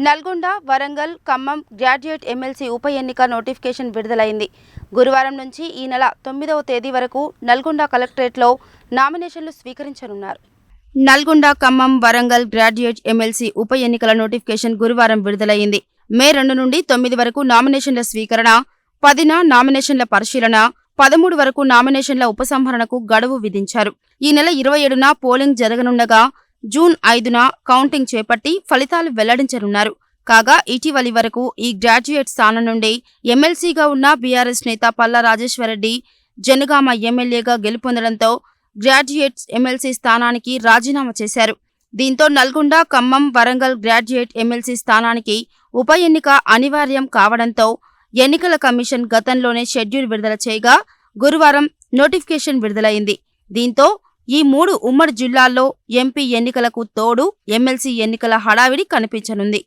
Nalgonda, Warangal, Khammam graduate MLC ఉప ఎన్నిక notification విడుదలైంది. గురువారం నుంచి ఈ నెల 9వ తేదీ వరకు నల్గొండ కలెక్టరేట్లో నామినేషన్లు స్వీకరించనున్నారు. నల్గొండ, ఖమ్మం, వరంగల్ గ్రాడ్యుయేట్ ఎమ్మెల్సీ ఉప ఎన్నికల నోటిఫికేషన్ గురువారం విడుదలైంది. మే 2 నుండి 9 వరకు నామినేషన్ల స్వీకరణ, 10న నామినేషన్ల పరిశీలన, 13 వరకు నామినేషన్ల ఉపసంహరణకు గడువు విధించారు. ఈ నెల 27న పోలింగ్ జరగనుండగా జూన్ 5న కౌంటింగ్ చేపట్టి ఫలితాలు వెల్లడించనున్నారు. కాగా ఇటీవలి వరకు ఈ గ్రాడ్యుయేట్ స్థానం నుండి ఎమ్మెల్సీగా ఉన్న బీఆర్ఎస్ నేత పల్లా రాజేశ్వరరెడ్డి జనగామ ఎమ్మెల్యేగా గెలుపొందడంతో గ్రాడ్యుయేట్ ఎమ్మెల్సీ స్థానానికి రాజీనామా చేశారు. దీంతో నల్గొండ, ఖమ్మం, వరంగల్ గ్రాడ్యుయేట్ ఎమ్మెల్సీ స్థానానికి ఉప ఎన్నిక అనివార్యం కావడంతో ఎన్నికల కమిషన్ గతంలోనే షెడ్యూల్ విడుదల చేయగా గురువారం నోటిఫికేషన్ విడుదలైంది. దీంతో ఈ 3 ఉమ్మడి జిల్లాల్లో ఎంపీ ఎన్నికలకు తోడు ఎమ్మెల్సీ ఎన్నికల హడావిడి కనిపించనుంది.